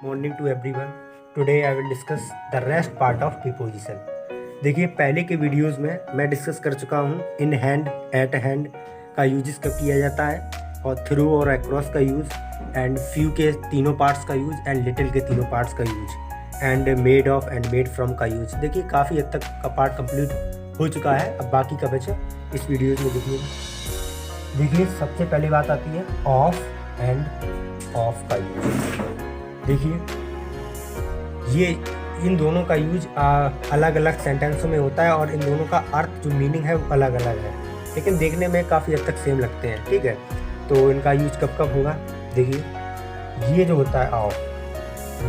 Morning to everyone. Today I will discuss the rest part of preposition. देखिए, पहले के videos में मैं डिस्कस कर चुका हूँ इन हैंड, एट हैंड का यूज कब किया जाता है, और थ्रू और अक्रॉस का यूज़, एंड फ्यू के तीनों पार्ट्स का यूज़, एंड लिटिल के तीनों पार्ट्स का use, and made of and made from का यूज। देखिए, काफ़ी हद तक का पार्ट कंप्लीट हो चुका है, अब बाकी का बचा इस वीडियोज में देखिए। देखिए, सबसे पहली बात आती है ऑफ एंड ऑफ का यूज। देखिए, ये इन दोनों का यूज अलग अलग सेंटेंसों में होता है, और इन दोनों का अर्थ जो मीनिंग है वो अलग अलग है, लेकिन देखने में काफ़ी हद तक सेम लगते हैं। ठीक है, तो इनका यूज कब कब होगा। देखिए, ये जो होता है ऑफ,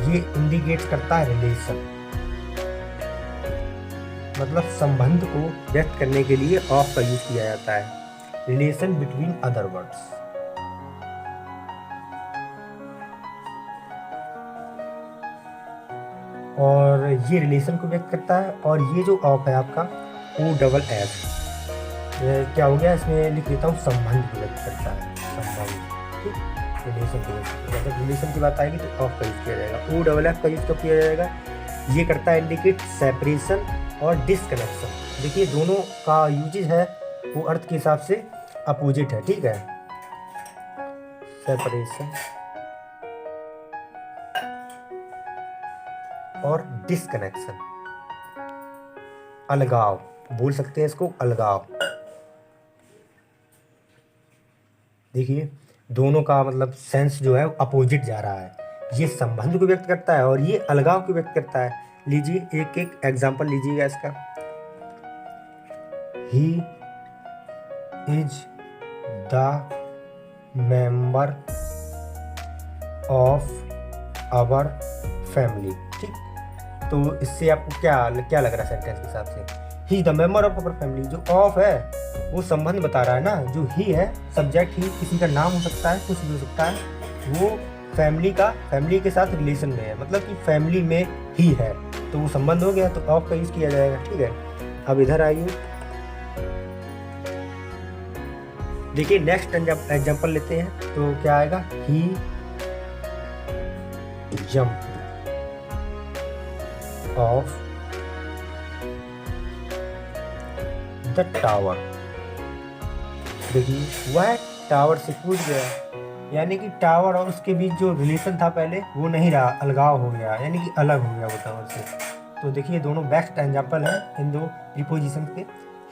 ये इंडिकेट करता है रिलेशन, मतलब संबंध को व्यक्त करने के लिए ऑफ का यूज किया जाता है। Relation between other words. और ये रिलेशन को व्यक्त करता है। और ये जो ऑफ है आपका ओ डबल एफ, क्या हो गया, इसमें लिख देता हूँ संबंध को व्यक्त करता है, संबंध। ठीक, रिलेशन को व्यक्त, जब रिलेशन की बात आएगी तो ऑफ का यूज किया जाएगा। ओ डबल एफ का यूज कब किया जाएगा, ये करता है इंडिकेट सेपरेशन और डिसकनेक्शन। देखिए, दोनों का यूजेज है वो अर्थ के हिसाब से अपोजिट है। ठीक है, सेपरेशन और डिसकनेक्शन, अलगाव बोल सकते हैं इसको, अलगाव। देखिए, दोनों का मतलब सेंस जो है अपोजिट जा रहा है। ये संबंध को व्यक्त करता है और ये अलगाव को व्यक्त करता है। लीजिए, एक एक एग्जांपल लीजिएगा इसका। He is the member of our family. ठीक, तो इससे आपको क्या क्या लग रहा है सेंटेंस के हिसाब से, he the member of our family. जो ऑफ है वो संबंध बता रहा है ना, जो ही है सब्जेक्ट, ही किसी का नाम हो सकता है, कुछ भी हो सकता है, वो फैमिली के साथ रिलेशन में है, मतलब कि फैमिली में ही है, तो वो संबंध हो गया, तो ऑफ का यूज किया जाएगा। ठीक है, अब इधर आइए, देखिए नेक्स्ट एग्जांपल लेते हैं, तो क्या आएगा, ही जंप ऑफ द टावर। देखिए, वह टावर से कूद गया, यानी कि टावर और उसके बीच जो रिलेशन था पहले वो नहीं रहा, अलगाव हो गया, यानी कि अलग हो गया वो टावर से। तो देखिए, दोनों बेस्ट एग्जांपल है इन दो प्रीपोजिशन के।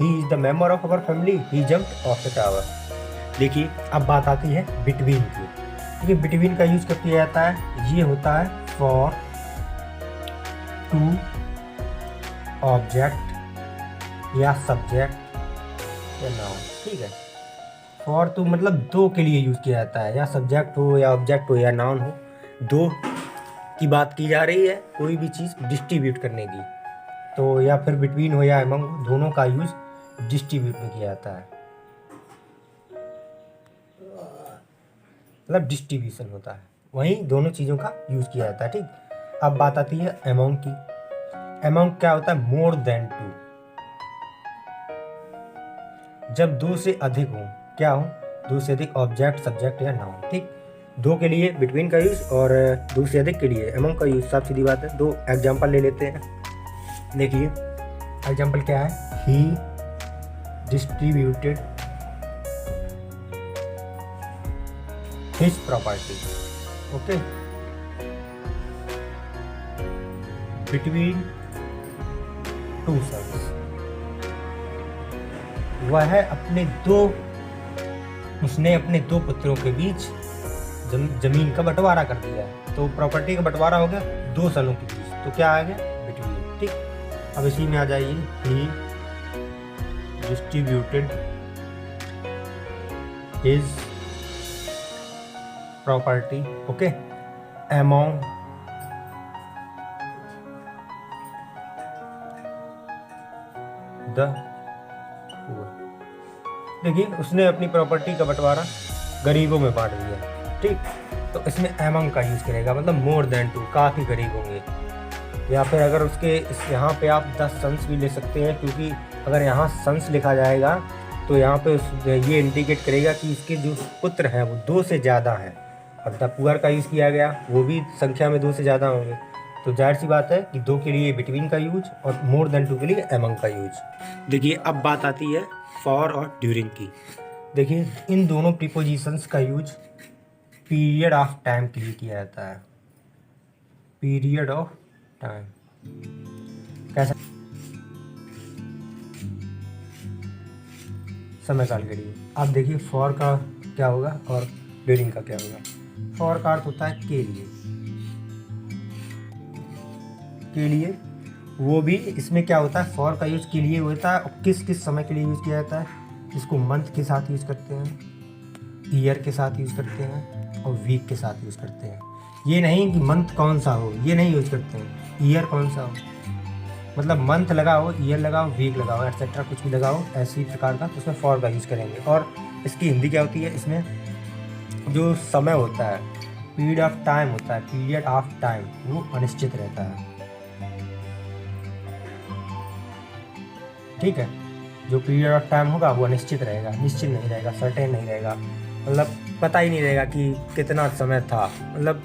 ही is the member of our family, he jumped of the tower. देखिए, अब बात आती है बिटवीन की। देखिए, बिटवीन का यूज कब किया जाता है, ये होता है फॉर टू ऑब्जेक्ट या सब्जेक्ट या नाउन। ठीक है, फॉर टू मतलब दो के लिए यूज किया जाता है, या सब्जेक्ट हो या ऑब्जेक्ट हो या नाउन हो, दो की बात की जा रही है, कोई भी चीज़ डिस्ट्रीब्यूट करने की, तो या फिर बिटवीन हो या अमंग, दोनों का यूज डिस्ट्रीब्यूट में किया जाता है, मतलब डिस्ट्रीब्यूशन होता है, वहीं दोनों चीज़ों का यूज किया जाता है। ठीक, अब बात आती है अमंग की। अमंग क्या होता है, मोर देन टू, जब दो से अधिक हो, क्या हो, दो से अधिक ऑब्जेक्ट, सब्जेक्ट या नाउन। ठीक, दो के लिए बिटवीन का यूज और दो से अधिक के लिए अमंग का यूज, साफ सीधी बात है। दो एग्जांपल ले लेते हैं। देखिए, एग्जांपल क्या है, he distributed his property, okay, between two sons. वह उसने अपने दो पुत्रों के बीच जमीन का बंटवारा कर दिया है, तो प्रॉपर्टी का बंटवारा हो गया दो सनों के बीच, तो क्या आ गया, बिटवीन। ठीक, अब इसी में आ जाइए, he distributed his property, okay, among the poor. देखिए, उसने अपनी प्रॉपर्टी का बंटवारा गरीबों में बांट दिया। ठीक, तो इसमें अमंग का यूज करेगा, मतलब मोर देन टू, काफ़ी गरीब होंगे, या फिर अगर उसके यहाँ पे आप 10 सन्स भी ले सकते हैं, क्योंकि अगर यहाँ सन्स लिखा जाएगा तो यहाँ पे ये इंडिकेट करेगा कि इसके जो पुत्र हैं वो 2 से ज़्यादा हैं, और द पुअर का यूज़ किया गया, वो भी संख्या में 2 से ज़्यादा होंगे। तो जाहिर सी बात है कि 2 के लिए बिटवीन का यूज और मोर देन 2 के लिए अमंग का यूज। देखिए अब बात आती है फॉर और ड्यूरिंग की। देखिए इन दोनों प्रीपोजिशंस का यूज पीरियड ऑफ टाइम के लिए किया जाता है। पीरियड ऑफ टाइम कैसा, समय काल के लिए। अब देखिए फॉर का क्या होगा और ड्यूरिंग का क्या होगा। फॉर का अर्थ होता है के लिए, के लिए। वो भी इसमें क्या होता है, फॉर का यूज के लिए होता है और किस किस समय के लिए यूज किया जाता है। इसको मंथ के साथ यूज करते हैं, ईयर के साथ यूज करते हैं और वीक के साथ यूज करते हैं। ये नहीं कि मंथ कौन सा हो, ये नहीं यूज करते हैं। ईयर कौन सा हो, मतलब मंथ लगाओ, ईयर लगाओ, वीक लगाओ, एटसेट्रा कुछ भी लगाओ ऐसी प्रकार का, तो उसमें फॉर का यूज करेंगे। और इसकी हिंदी क्या होती है, इसमें जो समय होता है, पीरियड ऑफ टाइम होता है, पीरियड ऑफ टाइम वो अनिश्चित रहता है। ठीक है, जो पीरियड ऑफ टाइम होगा वो अनिश्चित रहेगा, निश्चित नहीं रहेगा, सर्टेन नहीं रहेगा। मतलब पता ही नहीं रहेगा कि कितना समय था, मतलब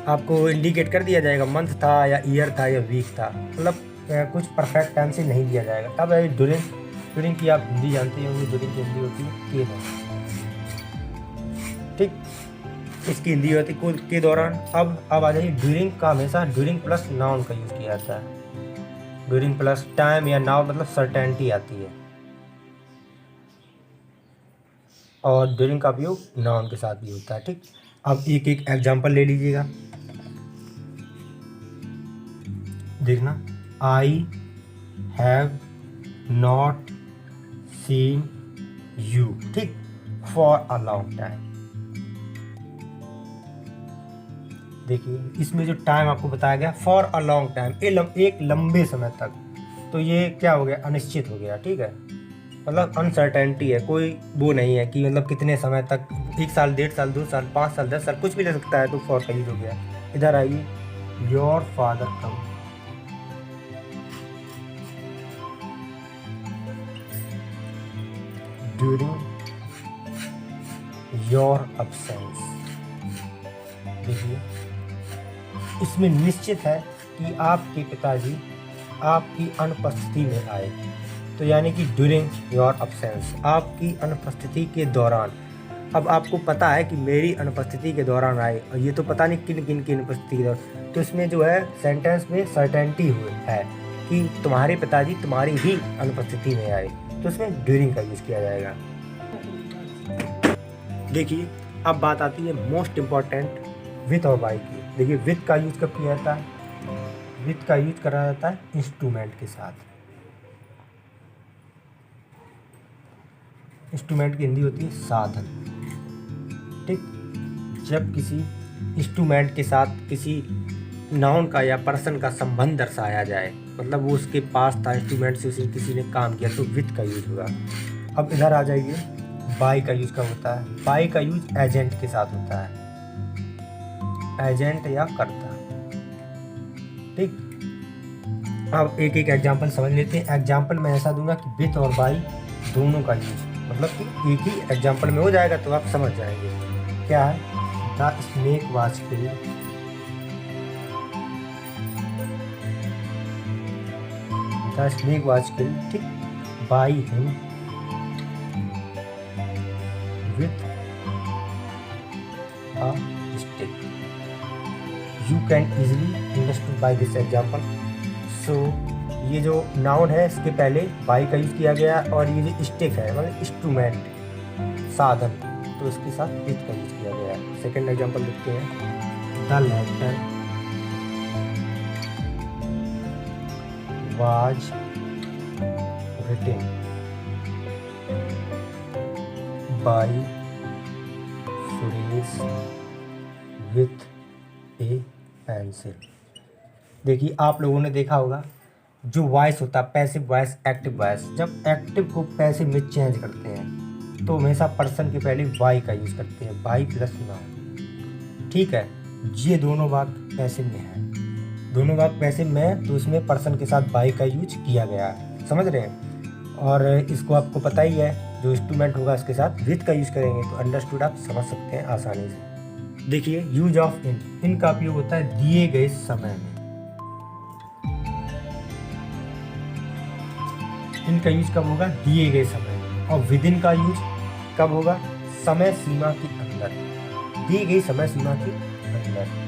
आपको इंडिकेट कर दिया जाएगा मंथ था या ईयर था या वीक था, मतलब कुछ परफेक्ट टाइम से नहीं दिया जाएगा। तब ड्यूरिंग, ड्यूरिंग की आप हिंदी जानते होंगे, ड्यूरिंग की हिंदी होती है के दौरान। ठीक, इसकी हिंदी होती है के दौरान। अब आ जाइए ड्यूरिंग का, हमेशा ड्यूरिंग प्लस नाउन का यूज़ किया जाता है। ड्यूरिंग प्लस टाइम या नाउ मतलब सर्टेनिटी आती है, और ड्यूरिंग का उपयोग नाउन के साथ भी होता है। ठीक, अब एक एक एग्जांपल ले लीजिएगा, देखना। I have not seen you, ठीक, फॉर अ लॉन्ग टाइम। देखिए इसमें जो टाइम आपको बताया गया फॉर अ लॉन्ग टाइम, एक लंबे समय तक, तो ये क्या हो गया, अनिश्चित हो गया। ठीक है, मतलब अनसर्टेनिटी है, कोई वो नहीं है कि मतलब कितने समय तक, 1 साल, 1.5 साल, 2 साल, 5 साल, 10 साल, कुछ भी ले सकता है, तो फॉर का यूज हो गया। इधर आइए, your father come, during your absence. देखिए इसमें निश्चित है कि आपके पिताजी आपकी अनुपस्थिति में आए, तो यानी कि ड्यूरिंग योर अब्सेंस, आपकी अनुपस्थिति के दौरान। अब आपको पता है कि मेरी अनुपस्थिति के दौरान आए, और ये तो पता नहीं किन किन की अनुपस्थिति के दौरान, तो इसमें जो है सेंटेंस में सर्टेनिटी हुई है कि तुम्हारे पिताजी तुम्हारी ही अनुपस्थिति में आए, तो इसमें ड्यूरिंग का यूज़ किया जाएगा। देखिए अब बात आती है मोस्ट इम्पॉर्टेंट विथ और बाय की। देखिए विथ का यूज कब किया जाता है, विथ का यूज करा जाता है इंस्ट्रूमेंट के साथ। इंस्ट्रूमेंट की हिंदी होती है साधन। ठीक, जब किसी इंस्ट्रूमेंट के साथ किसी नाउन का या पर्सन का संबंध दर्शाया जाए, मतलब वो उसके पास था, इंस्ट्रूमेंट से उसे किसी ने काम किया, तो विथ का यूज होगा। अब इधर आ जाइए, बाय का यूज कब होता है। बाय का यूज एजेंट के साथ होता है, एजेंट या कर्ता। ठीक, अब एक एक एग्जांपल समझ लेते हैं। एग्जांपल मैं ऐसा दूंगा कि विथ और बाय दोनों का यूज, मतलब कि एक ही एग्जांपल में हो जाएगा, तो आप समझ जाएंगे। क्या है, the snake was killed, the snake was killed, ठीक, by him with a stick. You can easily understood by this example. So ये जो नाउन है इसके पहले बाई का यूज किया गया, और ये जो स्टिक है मतलब इंस्ट्रूमेंट, साधन, तो इसके साथ विथ का यूज किया गया है। सेकेंड एग्जांपल देखते हैं, the letter was written by Suresh with a pencil. देखिए आप लोगों ने देखा होगा जो वॉइस होता है पैसिव वॉइस, एक्टिव वॉइस, जब एक्टिव को पैसिव में चेंज करते हैं तो हमेशा पर्सन के पहले वाई का यूज़ करते हैं, वाई प्लस नाउन। ठीक है, ये दोनों वाक्य पैसिव में है, दोनों वाक्य पैसिव में है, तो इसमें पर्सन के साथ वाई का यूज किया गया है, समझ रहे हैं। और इसको आपको पता ही है, जो इंस्ट्रूमेंट होगा इसके साथ विथ का यूज़ करेंगे, तो अंडरस्टूड आप समझ सकते हैं आसानी से। देखिए यूज ऑफ इन का उपयोग होता है दिए गए समय में। इनका यूज कब होगा? दिए गए समय में। और विद इन का यूज कब होगा? समय सीमा के अंदर, दी गई समय सीमा के अंदर।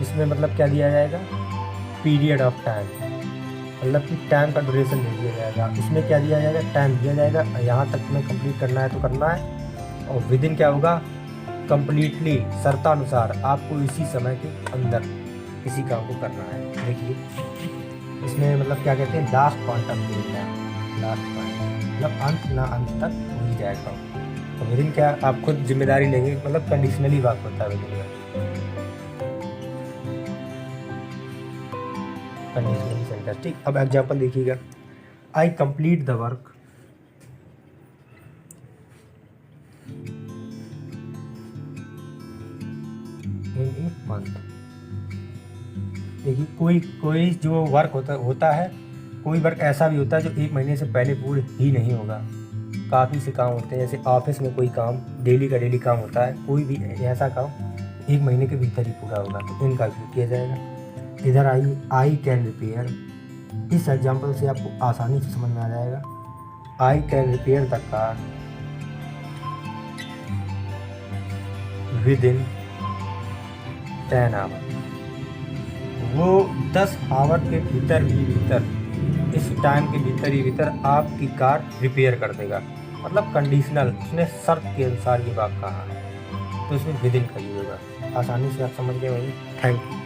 इसमें मतलब क्या दिया जाएगा? पीरियड ऑफ टाइम, मतलब कि टाइम का ड्यूरेशन दे दिया जाएगा। इसमें क्या दिया जाएगा? टाइम दिया जाएगा, यहाँ तक में कंप्लीट करना है तो करना है। और विद इन क्या होगा? कंप्लीटली, शर्तानुसार आपको इसी समय के अंदर किसी काम को करना है। देखिए इसमें मतलब क्या कहते हैं? लास्ट पॉइंट ऑफ व्यू है, लास्ट पॉइंट मतलब अंत ना अंत तक हो ही जाएगा। तो विद इन क्या? आप खुद जिम्मेदारी लेंगे, मतलब कंडीशनली बात होता है विद इन में, कंडीशनली सेंटेंस। ठीक, अब एग्जाम्पल देखिएगा। आई complete the work in a month. देखिए कोई जो वर्क होता है, कोई वर्क ऐसा भी होता है जो 1 महीने से पहले पूर्ण ही नहीं होगा। काफ़ी से काम होते हैं, जैसे ऑफिस में कोई काम डेली का डेली काम होता है, कोई भी ऐसा काम 1 महीने के भीतर ही पूरा होगा, तो इनका उपयोग किया जाएगा। इधर आई कैन रिपेयर। इस एग्जाम्पल से आपको आसानी से समझ में आ जाएगा। I can repair the car within 10 hour. वो 10 आवर के भीतर ही भीतर, इस टाइम के भीतर ही भीतर आपकी कार रिपेयर कर देगा। मतलब कंडीशनल, उसने शर्त के अनुसार ये बात कहा है, तो इसमें विद इन का यूज होगा। आसानी से आप समझ गए होंगे। Thank you.